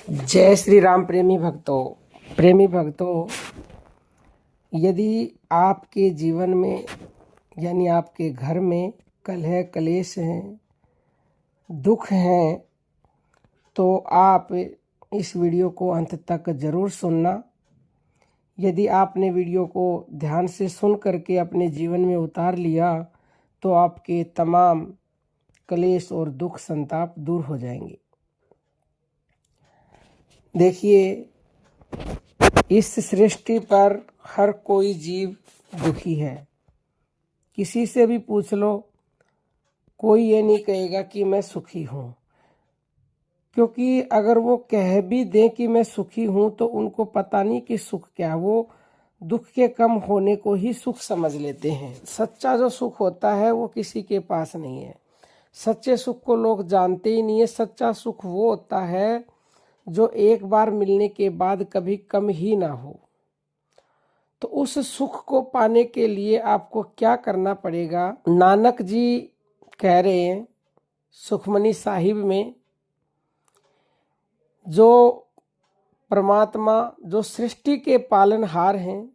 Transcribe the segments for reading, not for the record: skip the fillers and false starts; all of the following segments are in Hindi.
जय श्री राम। प्रेमी भक्तों, यदि आपके जीवन में यानी आपके घर में कलह कलेश हैं, दुख हैं, तो आप इस वीडियो को अंत तक ज़रूर सुनना। यदि आपने वीडियो को ध्यान से सुन करके अपने जीवन में उतार लिया तो आपके तमाम कलेश और दुख संताप दूर हो जाएंगे। देखिए, इस सृष्टि पर हर कोई जीव दुखी है। किसी से भी पूछ लो, कोई ये नहीं कहेगा कि मैं सुखी हूँ, क्योंकि अगर वो कह भी दें कि मैं सुखी हूँ तो उनको पता नहीं कि सुख क्या। वो दुख के कम होने को ही सुख समझ लेते हैं। सच्चा जो सुख होता है वो किसी के पास नहीं है। सच्चे सुख को लोग जानते ही नहीं है। सच्चा सुख वो होता है जो एक बार मिलने के बाद कभी कम ही ना हो। तो उस सुख को पाने के लिए आपको क्या करना पड़ेगा? नानक जी कह रहे हैं सुखमनी साहिब में, जो परमात्मा जो सृष्टि के पालनहार हैं,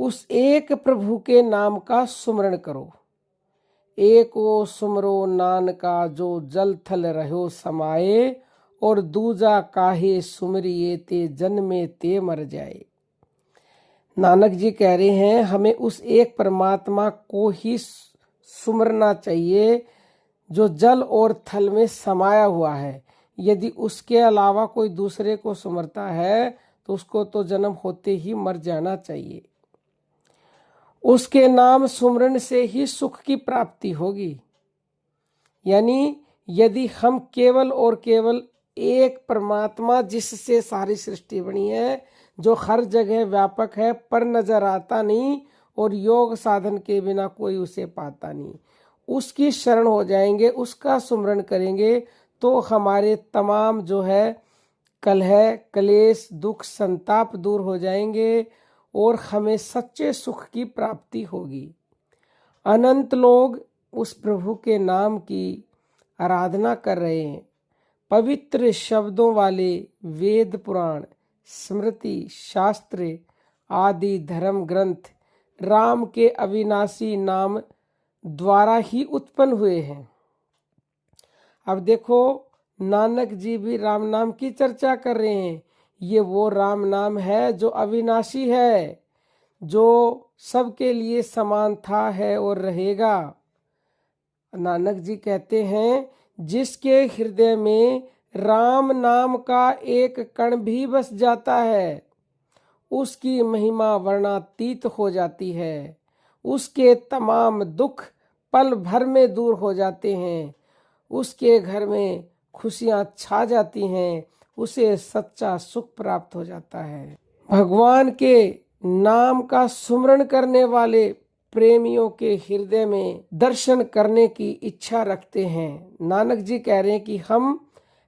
उस एक प्रभु के नाम का सुमरण करो। एक वो सुमरो नानका जो जल थल रहो समाये, और दूजा काहे सुमरिए ते जन्मे ते मर जाए। नानक जी कह रहे हैं हमें उस एक परमात्मा को ही सुमरना चाहिए जो जल और थल में समाया हुआ है। यदि उसके अलावा कोई दूसरे को सुमरता है तो उसको तो जन्म होते ही मर जाना चाहिए। उसके नाम सुमरन से ही सुख की प्राप्ति होगी। यानी यदि हम केवल और केवल एक परमात्मा जिससे सारी सृष्टि बनी है, जो हर जगह व्यापक है पर नजर आता नहीं और योग साधन के बिना कोई उसे पाता नहीं, उसकी शरण हो जाएंगे, उसका सुमरण करेंगे तो हमारे तमाम जो है कलह कलेश दुख संताप दूर हो जाएंगे और हमें सच्चे सुख की प्राप्ति होगी। अनंत लोग उस प्रभु के नाम की आराधना कर रहे हैं। पवित्र शब्दों वाले वेद पुराण स्मृति शास्त्र आदि धर्म ग्रंथ राम के अविनाशी नाम द्वारा ही उत्पन्न हुए हैं। अब देखो, नानक जी भी राम नाम की चर्चा कर रहे हैं। ये वो राम नाम है जो अविनाशी है, जो सबके लिए समान था, है और रहेगा। नानक जी कहते हैं जिसके हृदय में राम नाम का एक कण भी बस जाता है, उसकी महिमा वर्णातीत हो जाती है। उसके तमाम दुख पल भर में दूर हो जाते हैं। उसके घर में खुशियां छा जाती हैं। उसे सच्चा सुख प्राप्त हो जाता है। भगवान के नाम का सुमरण करने वाले प्रेमियों के हृदय में दर्शन करने की इच्छा रखते हैं। नानक जी कह रहे हैं कि हम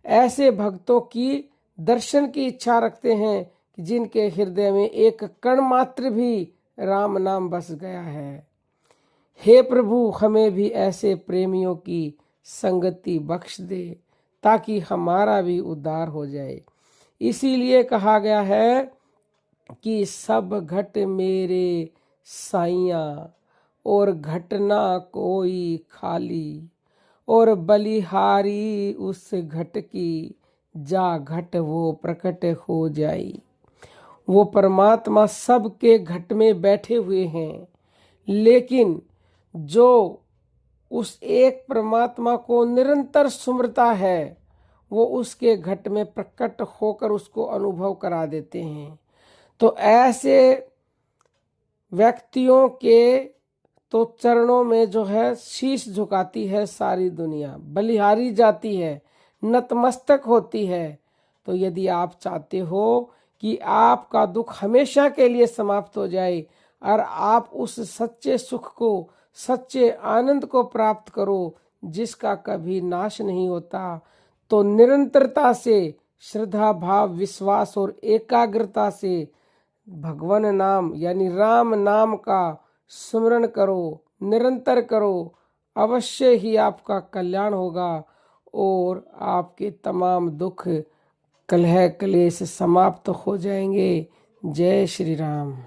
ऐसे भक्तों की दर्शन की इच्छा रखते हैं कि जिनके हृदय में एक कण मात्र भी राम नाम बस गया है। हे प्रभु, हमें भी ऐसे प्रेमियों की संगति बख्श दे ताकि हमारा भी उद्धार हो जाए। इसीलिए कहा गया है कि सब घट मेरे साइया और घटना कोई खाली, और बलिहारी उस घट की जा घट वो प्रकट हो जाई। वो परमात्मा सबके घट में बैठे हुए हैं, लेकिन जो उस एक परमात्मा को निरंतर सुमरता है वो उसके घट में प्रकट होकर उसको अनुभव करा देते हैं। तो ऐसे व्यक्तियों के तो चरणों में जो है शीश झुकाती है सारी दुनिया, बलिहारी जाती है, नतमस्तक होती है। तो यदि आप चाहते हो कि आपका दुख हमेशा के लिए समाप्त हो जाए और आप उस सच्चे सुख को, सच्चे आनंद को प्राप्त करो जिसका कभी नाश नहीं होता, तो निरंतरता से श्रद्धा भाव विश्वास और एकाग्रता से भगवान नाम यानी राम नाम का सुमरण करो, निरंतर करो। अवश्य ही आपका कल्याण होगा और आपके तमाम दुख कलह क्लेश समाप्त हो जाएंगे। जय श्री राम।